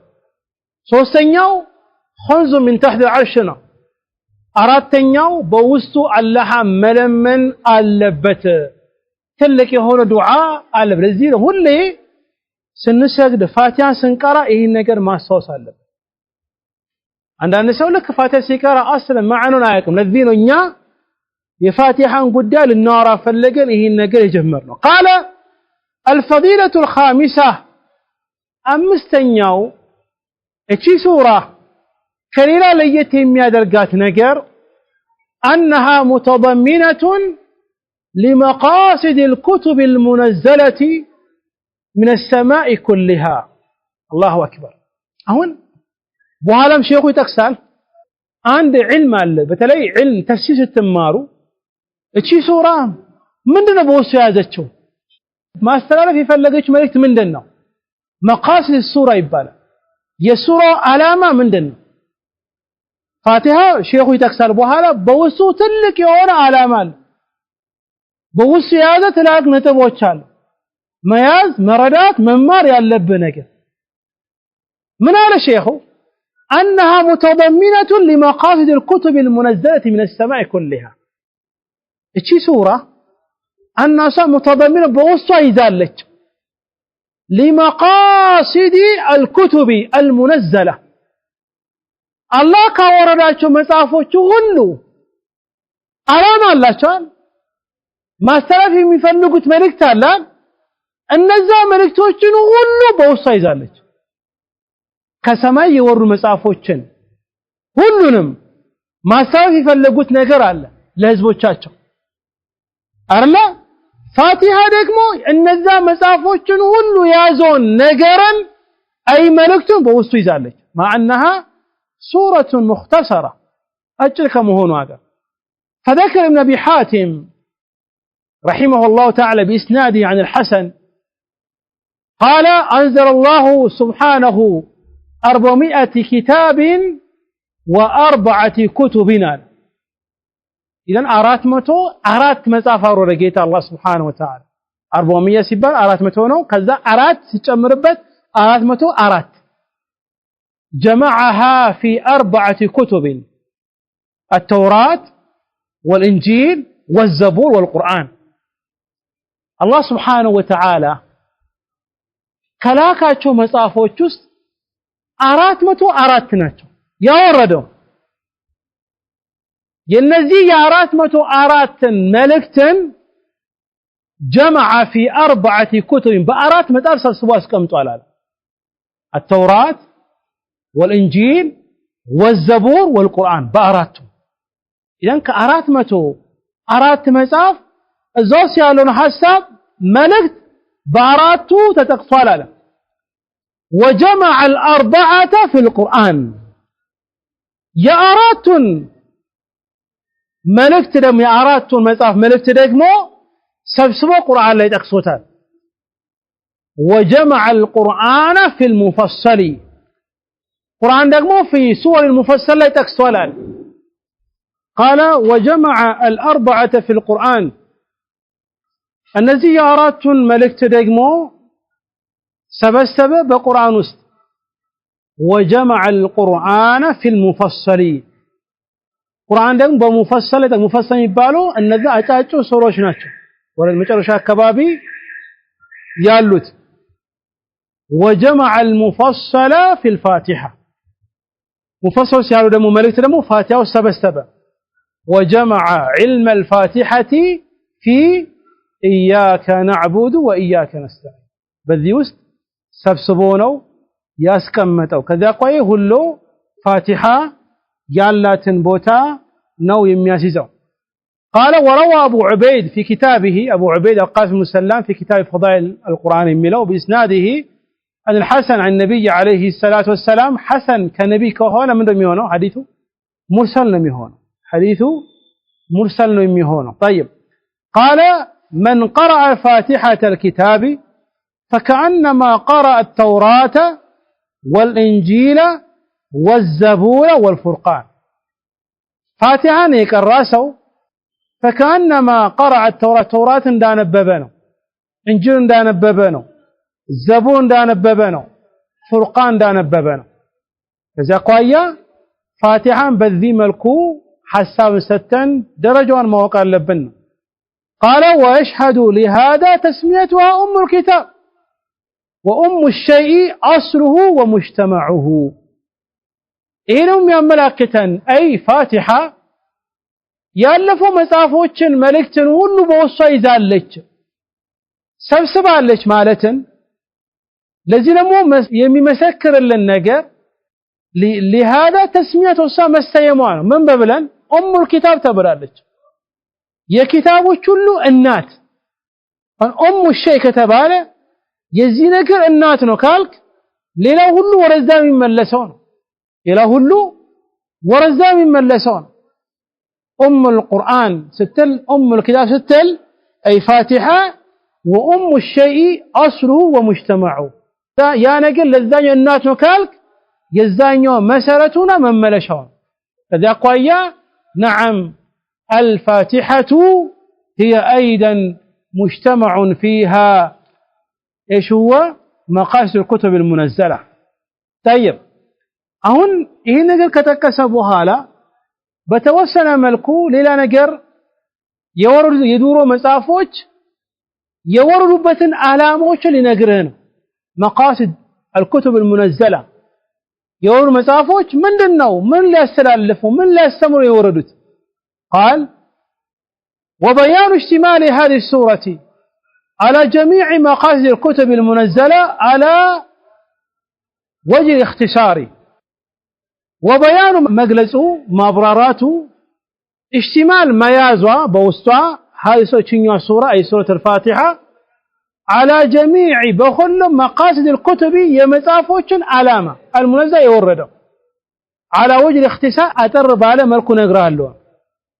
A: ሶስተኛው خنز من تحت العرش ነው አራተኛው በውስጡ አላህ መለመን አለበት ትልቅ የሆነ ዱዓ አለ ለዚህ ነው ሁሌ ስንሰግድ ፋቲሃ ስንቀራ ይሄን ነገር ማስታወስ አለበት አንዳንድ ሰው ልክ ፋቲሃ ሲቀራ አስለን ማዕኑን አያውቅም ለዚህ ነው እኛ የፋቲሃን ጉዳይ ልናወራ ፈለገን ይሄን ነገር የጀመርነው قال الفضيلة الخامسة አምስተኛው እቺ ሱራ ከሌላ ለየት የሚያደርጋት ነገር أنها متضمنة لمقاصد الكتب المنزلة من السماء كلها الله أكبر አሁን በኋላም ሼኹ ይጠቅሳል አንድ ዒልም አለ በተለይ ዒልም ተፍሲር ስትማሩ እቺ ሱራ ምንድነው በውስጡ ያዘችው ማስተላለፍ የፈለገችው መልእክት ምንድነው መቃሲድ ሱራ ይባላል የሱራው ዓላማ ምንድነው ፋቲሃ ሼኹ ይጠቅሳል በኋላ በውስጡ ትልቅ የሆነ ዓላማ አለ በውስጡ የያዘ ትላልቅ ነጥቦች አሉ መያዝ መረዳት መማር ያለብህ ነገር ምን አለ ሼኹ أنها متضمنة لمقاصد الكتب المنزلة من السماء كلها እቺ ሱራ أنها متضمنة بوسطها يزالج لمقاصد الكتب المنزلة الله ካወረዳቸው መጽሐፎች ሁሉ ዓላማ አላቸው ማስተላለፍ የሚፈልጉት መልእክት አለ እነዛ መልእክቶችን ሁሉ በውስጧ ይዛለች ከሰማይ የወሩ መጽሐፎችን ሁሉንም ማስተላለፍ የፈለጉት ነገር አለ ለህዝቦቻቸው አርላ ፋቲሃ ደግሞ እነዛ መጽሐፎችን ሁሉ ያዘውን ነገርን አይ መልእክቱን በውስጡ ይዛለች ማዕናها سورة مختصرة أجل كمهون هذا فذكر ابن أبي حاتم رحمه الله تعالى بإسناده عن الحسن قال أنزل الله سبحانه 400 كتاب و4 كتبنا إذن أرات مصافر رجيت الله سبحانه وتعالى 400 سبال 400 ነው ከዛ 4 ሲጨምርበት 400 جمعها في 4 كتب التوراة والإنجيل والزبور والقرآن الله سبحانه وتعالى كلاكاچو መጽሐፎች ውስጥ 404 ናቸው ያወረደው የነዚህ የ404 መልእክትን جمع في 4 كتب በአራት መጽሐፍ ሰብስቦ አስቀምጧል التوراة والإنجيل والزبور والقرآن بأراتهم إذن كأرات مصاف الزوس يالون حساب ملكت باراتو تتقصال له وجمع الأربعة في القرآن يا أرات ملكت دم يا أرات مصاف ملكت دقمو سبسبو قرآن لا يتقصوتان وجمع القرآن في المفصل قرآن دقمو في سور المفصل لا يتقصوالان قال وجمع الأربعة في القرآن النزي أرات ملكت دقمو سبسب بقرآن است وجمع القرآن في المفصل قرآن دقمو بمفصل مفصل يبالو النذا أتاچو سوروش ناتشو ورد مچرشا كبابي يالوت وجمع المفصل في الفاتحة مفصل سيالو دمو ملكت دمو فاتحة وسبسب وجمع علم الفاتحة في إياك نعبد وإياك نستعين بذي وست سبسبونو ياسكمتو كذا قوي هلو فاتحة يالاتن بوتا نو يمياسيزو قال وروى أبو عبيد في كتابه أبو عبيد القاسم السلام في كتاب فضائل القرآن الملو بإسناده أن الحسن عن النبي عليه الصلاة والسلام حسن كنبي كهونا من دميونه حديثه مرسل نميهونه حديثه مرسل نميهونه طيب قال من قرأ فاتحة الكتاب فكأنما قرأ التوراة والإنجيل والزبور والفرقان فاتحة يقرأسو فكأنما قرأ التوراة دانببنو إنجيل دانببنو الزبور دانببنو فرقان دانببنو إذا قوية فاتحة بذي ملكو حساب ستن درجوان موقع لبن قال ويشهد لهذا تسميتها أم الكتاب وأم الشيء أصله ومجتمعه إنهم يملكتن أي فاتحة يالفوا مصافوچن ملكتن ሁሉ በወሷ ይዛለች ሰብስባለች ማለትን ለዚህ ደግሞ የሚመሰክርልን ነገር لهذا تسمية ወሷ መሰየሟ ነው ምን በብለን ኡም الكتاب ተብላለች የኪታቦች ሁሉ እናት ኡም الشيء ከተባለ የዚህ ነገር እናት ነው ካልክ ሌላው ሁሉ ወረዛ የሚመለሰው ነው ሌላው ሁሉ ወረዛ የሚመለሰው ነው أم القرآن ستل أم الكتاب ستل أي فاتحة وأم الشيء أصله ومجتمعه يا نقل للذاني الناس نكالك يزانيو مسارتنا من ملشون فذا قوية نعم الفاتحة هي أيضا مجتمع فيها إيش هو مقاصد الكتب المنزلة طيب أهون إيه نقل كتكسبوها لا بتوسل ملكو ليلا نجر يورد يدورو مصافوچ يوردوبتن علاموچ لنگرن مقاصد الكتب المنزله يورد مصافوچ مندنو من لا يستلفوا من لا يستمروا يوردوت قال وبيان اشتمال هذه السوره على جميع مقاصد الكتب المنزله على وجه الاختصار وبيان مجلسه مبرراته اشتمال ميازوا بوسطا هذه سورة أي سورة الفاتحة على جميع بكل مقاصد الكتب يمصافوچن علامة المنزل يورده على وجه الاختصار أترب على ملكو نقرأه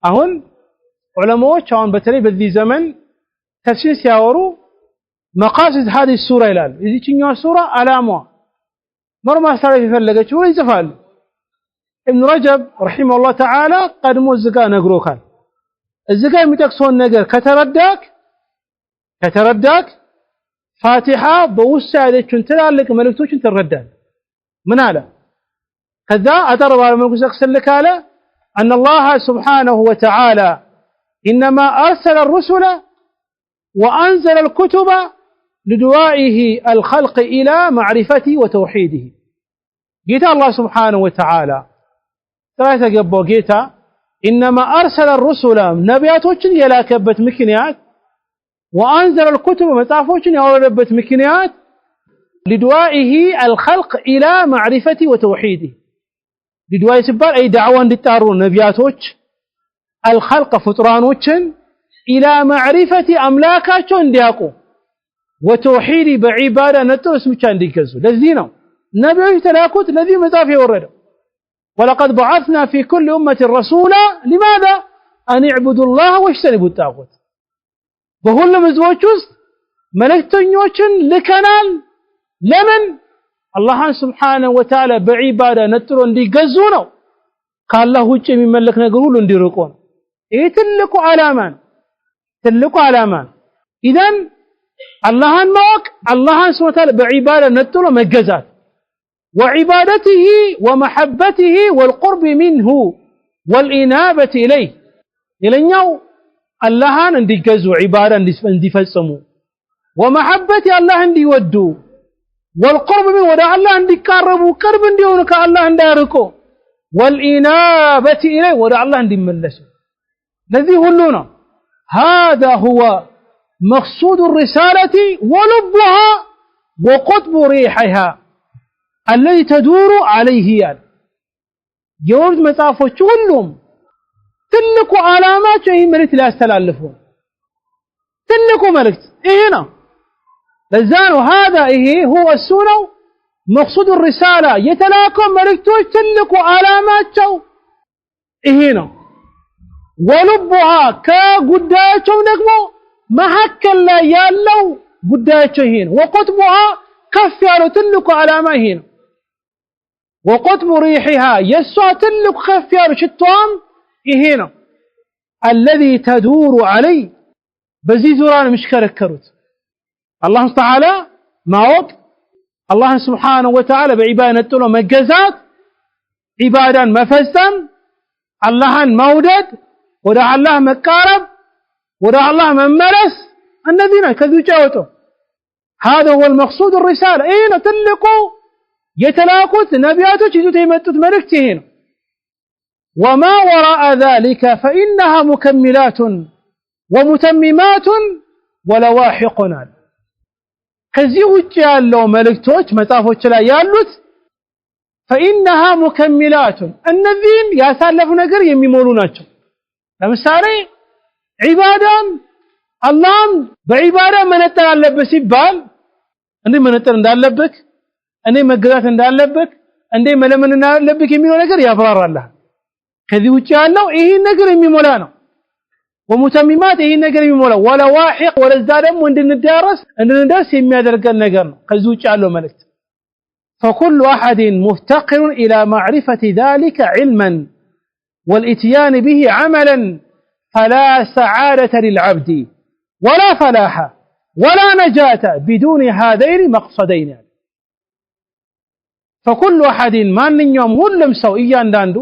A: أهون علماء كان بتري بذي زمن تفسير يورو مقاصد هذه السورة إلال إذا تشينوا سورة علامة مرما صار يفلقه شو يزفال ابن رجب رحمه الله تعالى قدموا الزكاة نقروكان الزكاة متقصون نقر كترداك فاتحة بوسع لك تلالك ملكتوش تردان من هذا كذا أتربى على ملكوش أقسل هذا أن الله سبحانه وتعالى إنما أرسل الرسل وأنزل الكتب لدعائه الخلق إلى معرفته وتوحيده قيت الله سبحانه وتعالى ثلاثة قبوا قيتا إنما أرسل الرسل نبياتوچن يلاكبت مكنيات وأنزل الكتب متعفوچن يلاكبت مكنيات لدعائه الخلق إلى معرفته وتوحيده لدعائه سبال أي دعوان للتارون نبياتوچ الخلق فطرانوችን الى معرفه املاكاቸው እንዲያውቁ وتوحيد بعباده ነጥሮስ ብቻ እንዲገዙ ለዚህ ነው ነብዩ ተላኩት ለዚህ መጽሐፍ የወረደው ولقد بعثنا في كل امه رسولا لماذا ان اعبدوا الله واجتنبوا الطاغوت በሁሉም ህዝቦች ውስጥ መልእክተኞችን ልከናል ለምን አላህን Subhanahu Wa Ta'ala በዒባዳ ነጥሮ እንዲገዙ ነው ካላህ ውጭ የሚመለክ ነገር ሁሉ እንዲርቁ ነው ይሄ ትልቁ ዓላማ ኢዳን አላህን ማወቅ አላህን Subhanahu Wa Ta'ala በዒባዳ ነጥሮ መገዛት وعبادته ومحبته والقرب منه والإنابة إليه إلينيو اللهان እንዲገዙ عبادة እንዲፈጽሙ ومحبة الله እንዲወዱ والقرب منه ወደ አላህ እንዲቃረቡ ቅርብ እንዲሆኑ ከአላህ እንዳይርቁ والإنابة إليه ወደ አላህ እንዲመለሱ ለዚህ ሁሉ ነው هذا هو مقصود الرسالة ولبها وقطب ريحها الذي تدور عليه የወርድ መጽሐፎች ሁሉም ትልቁ ዓላማቸው ይሄ መልእክት ሊያስተላልፉ ትልቁ መልእክት ይሄ ነው ለዛ ነው هذا ይሄ هو السنة مقصود الرسالة የተላከው መልእክቶች ትልቁ ዓላማቸው ይሄ ነው ولبها ከጉዳያቸው ደግሞ መሐከል ላይ ያለው ጉዳያቸው ይሄ ነው وقطبها ከፍ ያለው ትልቁ ዓላማ ይሄ ነው وقطب ريحها يسوع تلك خفيار شتوام إهينا الذي تدور عليه بزي زوران مش كركروت الله تعالى ما وقت الله سبحانه وتعالى بعبادة له مجزات عبادا مفسم الله مودد ودع الله مكارب ودع الله مملس الذين كذو جاوته هذا هو المقصود الرسالة إينا تلقوا يتلاقوا نبياتك يزوت يمتت ملكتهن وما وراء ذلك فإنها مكملات ومتممات ولواحقنا كذي وجه ያለው መልእክቶች መጽሐፎች ላይ ያሉት فإنها مكملات እነዚህን ያሳለፉ ነገር የሚሞሉ ናቸው ለምሳሌ ዒባዳን አላህን በዒባዳ መነጠር አለበት ሲባል እንዴ መነጠር እንዳለበት እኔ መገዛት እንዳለበት እንዴ መለመን እንዳለበት የሚለው ነገር ያብራራልህ ከዚህ ውጪ ያለው ይሄ ነገር የሚሞላ ነው ወሙተሚማት ይሄ ነገር የሚሞላ ወላ ዋሂቅ ወለዛ ደግሞ እንድንደርስ የሚያደርገን ነገር ነው ከዚህ ውጪ ያለው መልእክት فكل احد مفتقر الى معرفه ذلك علما والاتيان به عملا فلا سعاده للعبد ولا فلاح ولا نجاه بدون هذين مقصدين فكل واحد ማንኛውም ሁሉም ሰው እያንዳንዱ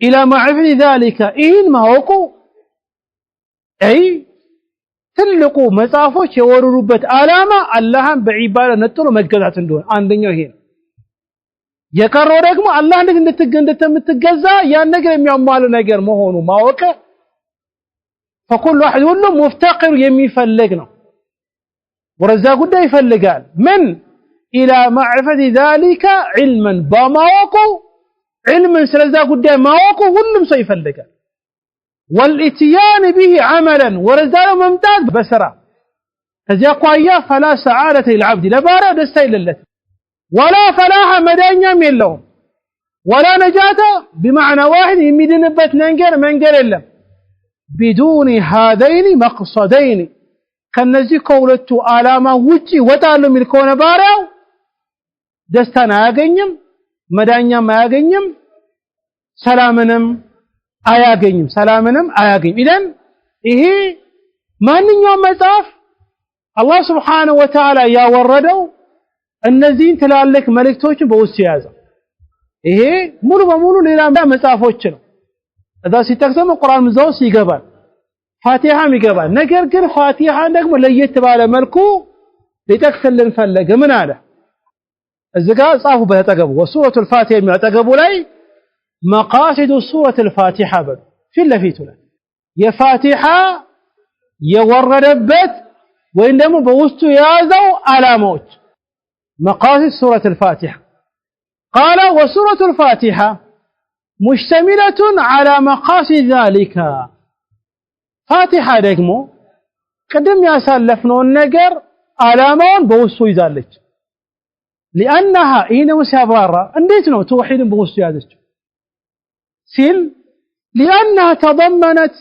A: الى معرفه ذلك ይህን ማወቁ ትልቁ መጽሐፎች የወሩሩበት ዓላማ አላህን በዒባዳ ነጥሎ መገዛት እንደሆነ አንደኛው ይሄ ነው የቀረው ደግሞ አላህ እንድትገዛ ያን ነገር የሚያሟሉ ነገር መሆኑ ማወቅ فكل واحد ሁሉም مفتقر የሚፈልግ ነው ወረዛ ጉዳይ ይፈልጋል ምን الى معرفه ذلك علما بماوقو علما سلازا قدام ماوقو ሁሉም ሰው ይፈልጋል والاتيان به عملا ورزاله ممتاز بسرا ከዚያ ቋያ فلا سعاده للعبد لبارا ደስታ ይለለት ولا فلاح መዳኛም የለውም ولا نجاة بمعنى واحد የሚድንበት መንገድ የለም بدون هذين مقصدين ከነዚህ ከሁለቱ ዓላማ ውጪ ወጣሉ የሚል ከሆነ ባሪያው ደስታን አያገኝም መዳኛም አያገኝም ሰላምንም አያገኝም ኢደን ይሄ ማንኛውም መጽሐፍ አላህ Subhanahu Wa Ta'ala ያወረደው እነዚህን ትላልቅ መልእክቶችን በውስጥ ያዘ ይሄ ሙሉ በሙሉ ሌላ መጽሐፎች ነው እዛ ሲተከሰም ቁርአን ምዛውስ ይገባል ፋቲሃም ይገባል ነገር ግን ፋቲሃ ደግሞ ለየት ባለ መልኩ ሊጠቅስልን ፈለገ ምን አለ እዚህ ጋር ጻፉ በተጠገቡ ወሱረቱል ፋቲሃ የሚያጠገቡ ላይ መቃሲዱ ሱረቱል ፋቲሃ በሉ ፊት ለፊቱ ላይ የፋቲሃ የወረደበት ወይም ደግሞ በውስጡ የያዘው ዓላማዎች መቃሲድ ሱረቱል ፋቲሃ قال وسورة الفاتحة مشتملة على مقاصد ذلك فاتحة ደግሞ قدم ያሳለፍነውን ነገር ዓላማውን በውስጡ ይዛለች لأنها إنه سيبرر እንዴት ነው ተውሂድን በውስጡ ያዘችው ሲል لأنها تضمنت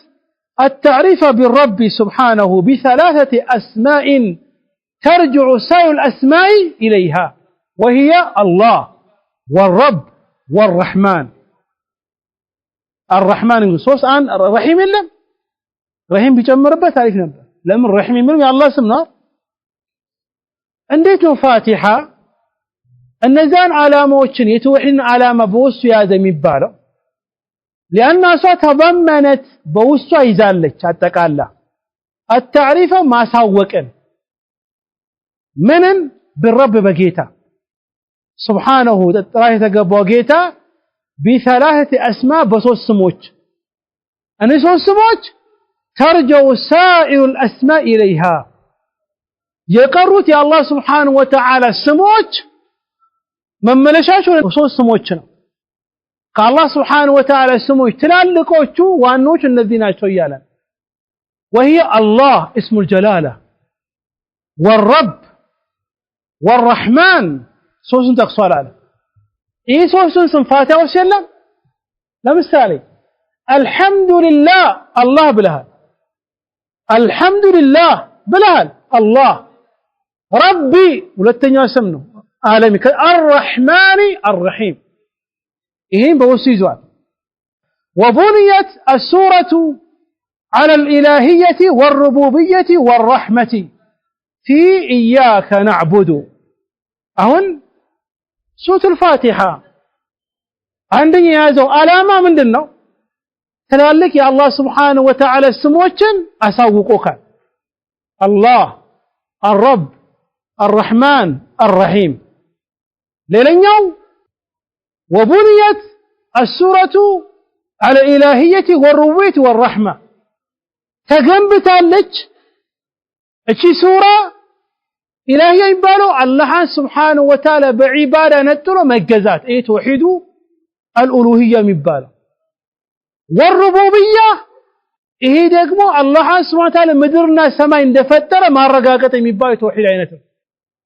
A: التعريف بالرب سبحانه بثلاثة أسماء ترجع سائر الأسماء إليها وهي الله والرب والرحمن الرحمن ينصوص عن الرحيم إلا رحيم بيجمرበት تعريف ነበር ለምን رحيم የሚለው የአላህ ስም ነው እንዴት ነው ፋቲሃ እነዛን ዓላማዎችን የተውሂድን ዓላማ በውስጡ ያዘ የሚባለው لأن أصوات تضمنت بوسطها يزالك أتقالا التعريف ما ساوكن منن بالرب بقيتا سبحانه تراهي تقبوا قيتا بثلاثة أسماء بصوت سموج أن صوت سموج ترجع سائر الأسماء إليها يقرت يا الله سبحانه وتعالى سموج من ملشاش بصوت سموجنا قال الله سبحانه وتعالى سموه تلالقوچو وانوچ الذين اشيالا وهي الله اسم الجلاله والرب والرحمن سوسن تقصال على ايه سوسن صفاته وسلم لمثالي الحمد لله الله بلها الحمد لله بلها الله ربي ولتنيا سمنه عالمي الرحمن الرحيم إيهم بوسيزوان وبنيت السورة على الإلهية والربوبية والرحمة في إياك نعبد أهون سورة الفاتحة عندي يازو ألاما من دلنا تلالك يا الله سبحانه وتعالى السموشن أساوقوك الله الرب الرحمن الرحيم ليلن يوم وبنيت السورة على الإلهية والربوبية والرحمة تجنبتالك اشي سورة إلهية يبالو الله سبحانه وتعالى بعبادة نتلو مجزات ايه توحيدو الألوهية مبالو والربوبية ايه دقمو الله سبحانه وتعالى مدرنا سماء اندفتر ما الرقاقة مبالو توحيد عينته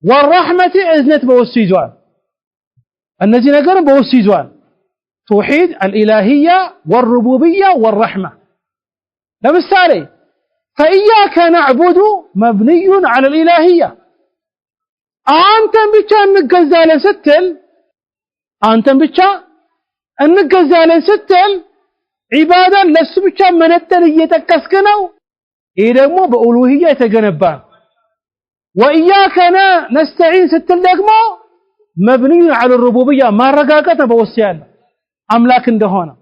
A: والرحمة إذنت بوسيجوان الذي نقرأ بوسيجوان توحيد الإلهية والربوبية والرحمة لمثالي فإياك نعبد مبني على الإلهية أنت بيتشا نقزال ستل أنت بيتشا نقزال ستل عبادة لسو بيتشا منتل يتكسكنو إذا مو بألوهية يتجنبان وإياك نستعين ستل دقمو مبني على الربوبية ما رقاقة بوسيان أملاك دهونا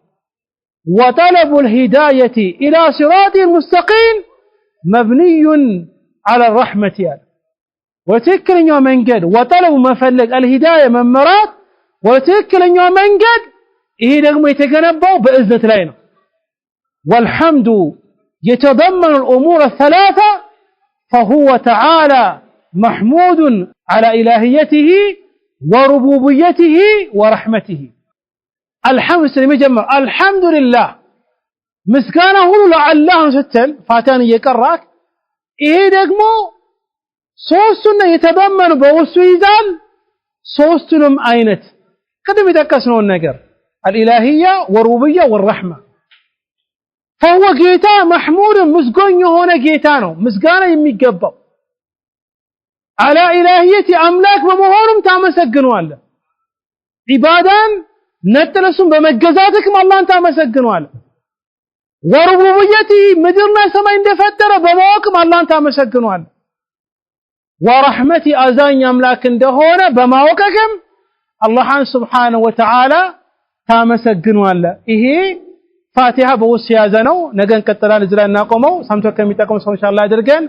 A: وطلب الهداية إلى صراط المستقيم مبني على الرحمة يعني. وتذكر يوم منقد وطلب مفلق الهداية من مرات وتذكر يوم منقد إيه دقم يتجنبه بإذنة لنا والحمد يتضمن الأمور الثلاثة فهو تعالى محمود على إلهيته وربوبيته ورحمته الحمد سلمي جمع الحمد لله مسكانه لعله ستل فاتاني يقراك إيه دقمو سوستنا يتضمن بوسو يزال سوستنم أينت قدم يتكسنوا النقر الإلهية والربوبية والرحمة فهو جيتا محمود مسكون هنا جيتانو مسكانا يميقبب على إلهية أملاك ومهورم تامسقنوا الله عبادان نتلسون بمجزاتكم الله تامسقنوا الله وربوبيته مدرنا سما اندفتر بمواكم الله تامسقنوا الله ورحمتي أزاني أملاك اندهونا بمواككم الله سبحانه وتعالى تامسقنوا الله إيه فاتحة بوسيازنو نقن كتلان زلان ناقومو سمتوكم يتاكم إن شاء الله درقان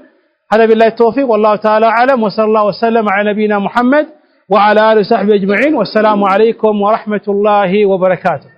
A: هذا بالله التوفيق والله تعالى أعلم وصلى الله وسلم على نبينا محمد وعلى آله وصحبه أجمعين والسلام عليكم ورحمة الله وبركاته.